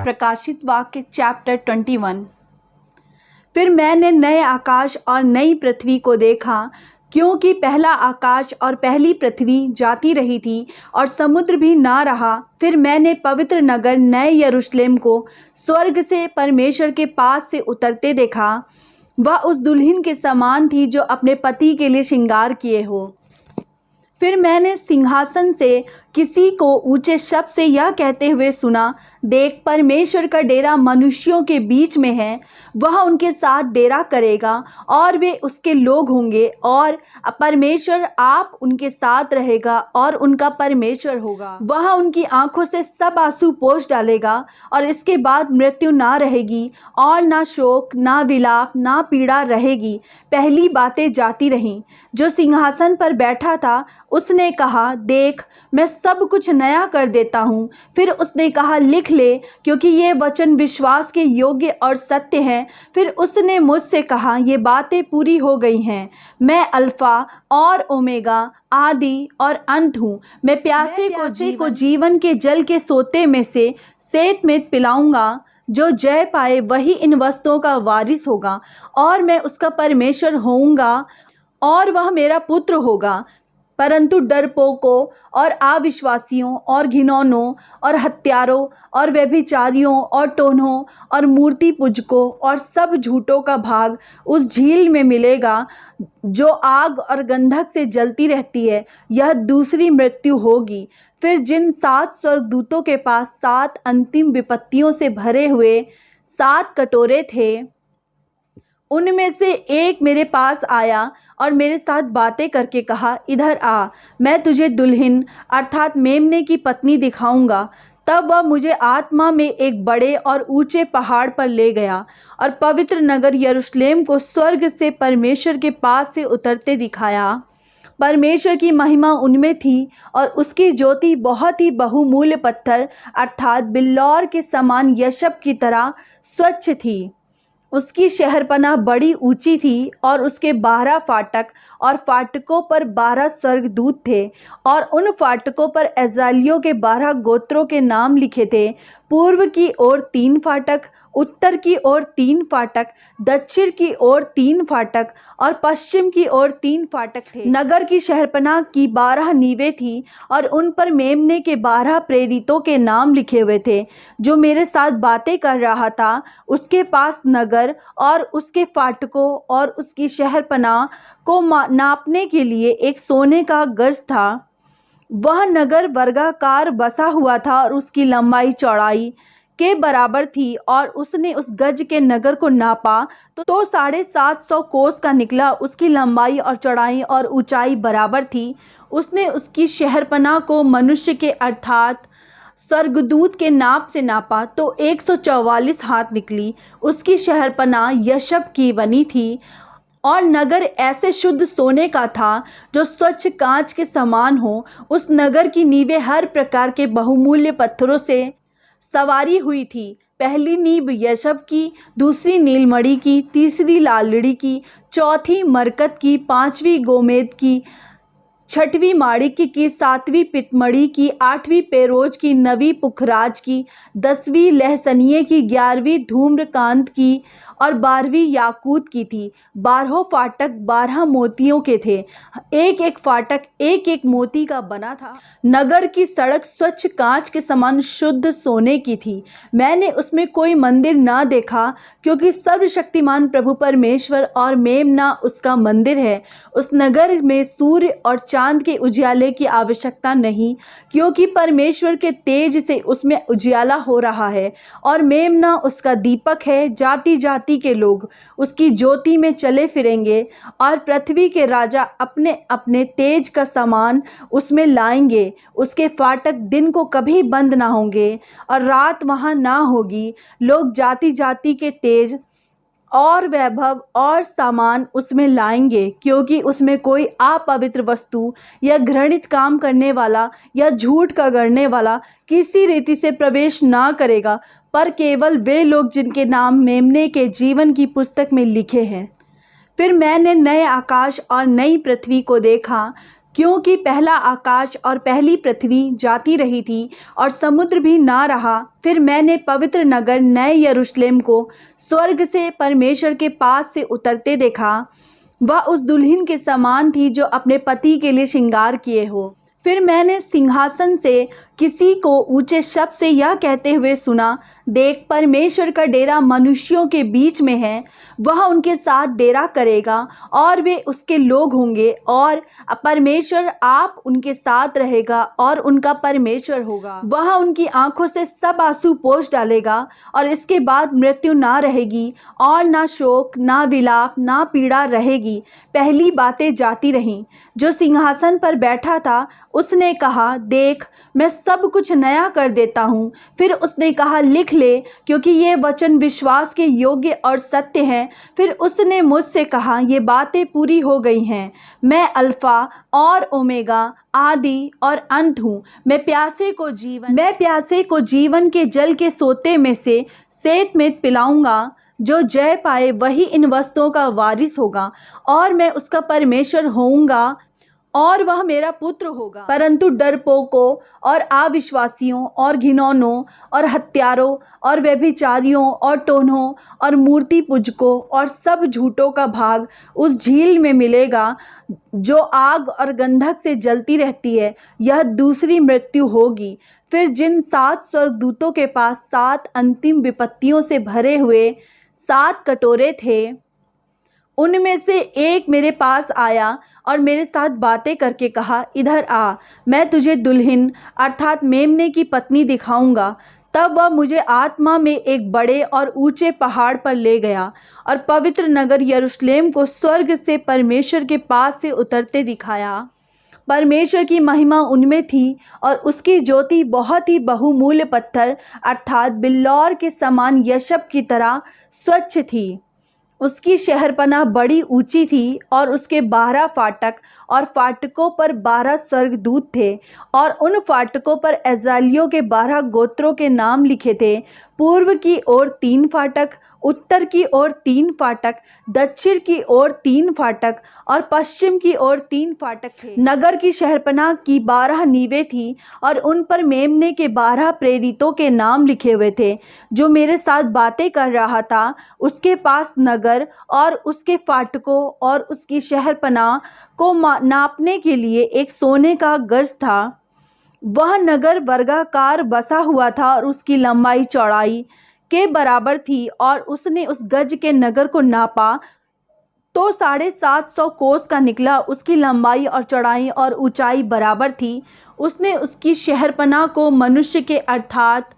प्रकाशित वाक्य चैप्टर 21। फिर मैंने नए आकाश और नई पृथ्वी को देखा, क्योंकि पहला आकाश और पहली पृथ्वी जाती रही थी और समुद्र भी ना रहा। फिर मैंने पवित्र नगर नए यरूशलेम को स्वर्ग से परमेश्वर के पास से उतरते देखा। वह उस दुल्हन के समान थी जो अपने पति के लिए श्रृंगार किए हो। फिर मैंने सिंहासन से किसी को ऊंचे शब्द से यह कहते हुए सुना, देख, परमेश्वर का डेरा मनुष्यों के बीच में है। वह उनके साथ डेरा करेगा और वे उसके लोग होंगे, और परमेश्वर आप उनके साथ रहेगा और उनका परमेश्वर होगा। वह उनकी आंखों से सब आंसू पोंछ डालेगा, और इसके बाद मृत्यु ना रहेगी, और ना शोक, ना विलाप, ना पीड़ा रहेगी। पहली बातें जाती रहीं। जो सिंहासन पर बैठा था उसने कहा, देख, मैं सब कुछ नया कर देता हूँ। फिर उसने कहा, लिख ले, क्योंकि ये वचन विश्वास के योग्य और सत्य हैं। फिर उसने मुझसे कहा, ये बातें पूरी हो गई हैं। मैं अल्फा और ओमेगा, आदि और अंत हूँ। मैं प्यासे को जीवन के जल के सोते में से सेत पिलाऊंगा। जो जय पाए वही इन वस्तुओं का वारिस होगा, और मैं उसका परमेश्वर होऊंगा और वह मेरा पुत्र होगा। परंतु डरपोकों और अविश्वासियों और घिनौनों और हत्यारों और व्यभिचारियों और टोन्हों और मूर्ति पूजकों और सब झूठों का भाग उस झील में मिलेगा जो आग और गंधक से जलती रहती है। यह दूसरी मृत्यु होगी। फिर जिन 7 स्वर्गदूतों के पास 7 अंतिम विपत्तियों से भरे हुए 7 कटोरे थे, उनमें से एक मेरे पास आया और मेरे साथ बातें करके कहा, इधर आ, मैं तुझे दुल्हन अर्थात मेमने की पत्नी दिखाऊंगा। तब वह मुझे आत्मा में एक बड़े और ऊंचे पहाड़ पर ले गया, और पवित्र नगर यरूशलेम को स्वर्ग से परमेश्वर के पास से उतरते दिखाया। परमेश्वर की महिमा उनमें थी, और उसकी ज्योति बहुत ही बहुमूल्य पत्थर अर्थात बिल्लौर के समान यशब की तरह स्वच्छ थी। उसकी शहरपनाह बड़ी ऊंची थी, और उसके 12 फाटक, और फाटकों पर 12 स्वर्गदूत थे, और उन फाटकों पर इस्राएलियों के 12 गोत्रों के नाम लिखे थे। पूर्व की ओर 3 फाटक, उत्तर की ओर 3 फाटक, दक्षिण की ओर 3 फाटक, और पश्चिम की ओर 3 फाटक थे। नगर की शहरपनाह की 12 नींवें थी, और उन पर मेमने के 12 प्रेरितों के नाम लिखे हुए थे। जो मेरे साथ बातें कर रहा था, उसके पास नगर और उसके फाटकों और उसकी शहरपनाह को नापने के लिए एक सोने का गज था। वह नगर वर्गाकार बसा हुआ था, और उसकी लंबाई चौड़ाई के बराबर थी। और उसने उस गज के नगर को नापा तो 750 कोस का निकला। उसकी लंबाई और चौड़ाई और ऊंचाई बराबर थी। उसने उसकी शहरपनाह को मनुष्य के अर्थात स्वर्गदूत के नाप से नापा तो 144 हाथ निकली। उसकी शहरपनाह यशब की बनी थी, और नगर ऐसे शुद्ध सोने का था जो स्वच्छ कांच के समान हो। उस नगर की नींवें हर प्रकार के बहुमूल्य पत्थरों से सवारी हुई थी। पहली नींव यशब की, दूसरी नीलमणि की, तीसरी लालड़ी की, चौथी मरकत की, 5वीं गोमेद की, 6वीं माणिक की, 7वीं पितमड़ी की, 8वीं पेरोज की, 9वीं पुखराज की, 10वीं लहसनिये की, 11वीं धूम्रकांत की, और 12वीं याकूत की थी। 12 फाटक 12 मोतियों के थे। एक एक फाटक एक एक मोती का बना था। नगर की सड़क स्वच्छ कांच के समान शुद्ध सोने की थी। मैंने उसमें कोई मंदिर ना देखा, क्योंकि सर्वशक्तिमान प्रभु परमेश्वर और मेमना उसका मंदिर है। उस नगर में सूर्य और चांद के उजियाले की आवश्यकता नहीं, क्योंकि परमेश्वर के तेज से उसमें उजियाला हो रहा है, और मेमना उसका दीपक है। जाति जाति के लोग उसकी ज्योति में चले फिरेंगे, और पृथ्वी के राजा अपने अपने तेज का सामान उसमें लाएंगे। उसके फाटक दिन को कभी बंद ना होंगे, और रात वहां ना होगी। लोग जाति जाति के तेज और वैभव और सामान उसमें लाएंगे, क्योंकि उसमें कोई अपवित्र वस्तु या घृणित काम करने वाला या झूठ का गढ़ने वाला किसी रीति से प्रवेश ना करेगा, पर केवल वे लोग जिनके नाम मेमने के जीवन की पुस्तक में लिखे हैं। फिर मैंने नए आकाश और नई पृथ्वी को देखा, क्योंकि पहला आकाश और पहली पृथ्वी जाती रही थी और समुद्र भी ना रहा। फिर मैंने पवित्र नगर नए यरूशलेम को स्वर्ग से परमेश्वर के पास से उतरते देखा। वह उस दुल्हन के समान थी जो अपने पति के लिए श्रृंगार किए हो। फिर मैंने सिंहासन से किसी को ऊंचे शब्द से यह कहते हुए सुना, देख, परमेश्वर का डेरा मनुष्यों के बीच में है। वह उनके साथ डेरा करेगा और वे उसके लोग होंगे, और परमेश्वर आप उनके साथ रहेगा और उनका परमेश्वर होगा। वह उनकी आंखों से सब आंसू पोंछ डालेगा, और इसके बाद मृत्यु ना रहेगी, और ना शोक, ना विलाप, ना पीड़ा रहेगी। पहली बातें जाती रहीं। जो सिंहासन पर बैठा था उसने कहा, देख, मैं सब कुछ नया कर देता हूँ। फिर उसने कहा, लिख ले, क्योंकि ये वचन विश्वास के योग्य और सत्य हैं। फिर उसने मुझसे कहा, ये बातें पूरी हो गई हैं। मैं अल्फा और ओमेगा, आदि और अंत हूँ। मैं प्यासे को जीवन के जल के सोते में से सेत में पिलाऊंगा। जो जय पाए वही इन वस्तुओं का वारिस होगा, और मैं उसका परमेश्वर होऊंगा और वह मेरा पुत्र होगा। परंतु डरपोकों और अविश्वासियों और घिनौनों और हत्यारों और व्यभिचारियों और टोन्हों और मूर्ति पूजकों और सब झूठों का भाग उस झील में मिलेगा जो आग और गंधक से जलती रहती है। यह दूसरी मृत्यु होगी। फिर जिन 7 स्वर्गदूतों के पास 7 अंतिम विपत्तियों से भरे हुए 7 कटोरे थे, उनमें से एक मेरे पास आया और मेरे साथ बातें करके कहा, इधर आ, मैं तुझे दुल्हन अर्थात मेमने की पत्नी दिखाऊंगा। तब वह मुझे आत्मा में एक बड़े और ऊंचे पहाड़ पर ले गया और पवित्र नगर यरूशलेम को स्वर्ग से परमेश्वर के पास से उतरते दिखाया। परमेश्वर की महिमा उनमें थी, और उसकी ज्योति बहुत ही बहुमूल्य पत्थर अर्थात बिल्लौर के समान यशब की तरह स्वच्छ थी। उसकी शहरपनाह बड़ी ऊंची थी, और उसके 12 फाटक, और फाटकों पर 12 स्वर्गदूत थे, और उन फाटकों पर इस्राएलियों के 12 गोत्रों के नाम लिखे थे। पूर्व की ओर 3 फाटक, उत्तर की ओर 3 फाटक, दक्षिण की ओर 3 फाटक, और पश्चिम की ओर 3 फाटक थे। नगर की शहरपनाह की 12 नींवें थी, और उन पर मेमने के 12 प्रेरितों के नाम लिखे हुए थे। जो मेरे साथ बातें कर रहा था, उसके पास नगर और उसके फाटकों और उसकी शहरपनाह को नापने के लिए एक सोने का गज था। वह नगर वर्गाकार बसा हुआ था, और उसकी लंबाई चौड़ाई के बराबर थी। और उसने उस गज के नगर को नापा तो 750 कोस का निकला। उसकी लंबाई और चौड़ाई और ऊंचाई बराबर थी। उसने उसकी शहरपनाह को मनुष्य के अर्थात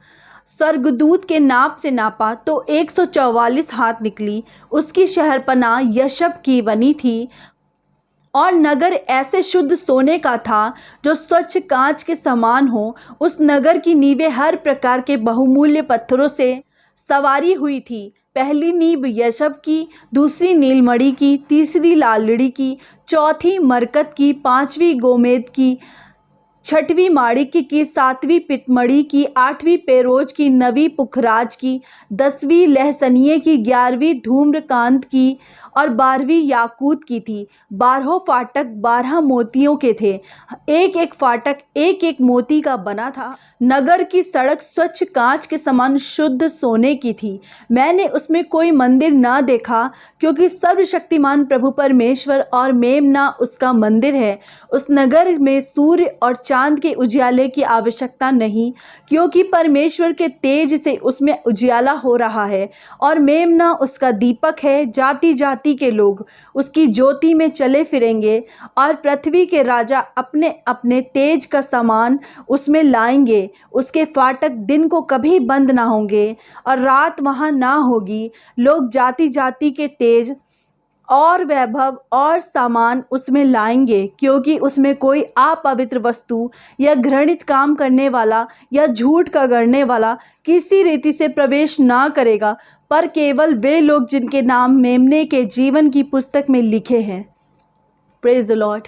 स्वर्गदूत के नाप से नापा तो 144 हाथ निकली। उसकी शहरपनाह यशब की बनी थी, और नगर ऐसे शुद्ध सोने का था जो स्वच्छ कांच के समान हो। उस नगर की नींवें हर प्रकार के बहुमूल्य पत्थरों से सवारी हुई थी। पहली नींव यशब की, दूसरी नीलमणि की, तीसरी लालड़ी की, चौथी मरकत की, 5वीं गोमेद की, 6वीं माणिक्य की, 7वीं पितमड़ी की, 8वीं पेरोज की, 9वीं पुखराज की, 10वीं लहसनिये की, 11वीं धूम्रकांत की, और 12वीं याकूत की थी। 12 फाटक 12 मोतियों के थे। एक एक फाटक एक एक मोती का बना था। नगर की सड़क स्वच्छ कांच के समान शुद्ध सोने की थी। मैंने उसमें कोई मंदिर ना देखा, क्योंकि सर्वशक्तिमान प्रभु परमेश्वर और मेमना उसका मंदिर है। उस नगर में सूर्य और चांद के उजियाले की आवश्यकता नहीं, क्योंकि परमेश्वर के तेज से उसमें उजियाला हो रहा है, और मेमना उसका दीपक है। जाति जाति के लोग उसकी ज्योति में चले फिरेंगे, और पृथ्वी के राजा अपने अपने तेज का सामान उसमें लाएंगे। उसके फाटक दिन को कभी बंद ना होंगे, और रात वहां ना होगी। लोग जाति जाति के तेज और वैभव और सामान उसमें लाएंगे, क्योंकि उसमें कोई अपवित्र वस्तु या घृणित काम करने वाला या झूठ का गढ़ने वाला किसी रीति से प्रवेश ना करेगा, पर केवल वे लोग जिनके नाम मेमने के जीवन की पुस्तक में लिखे हैं। Praise the Lord.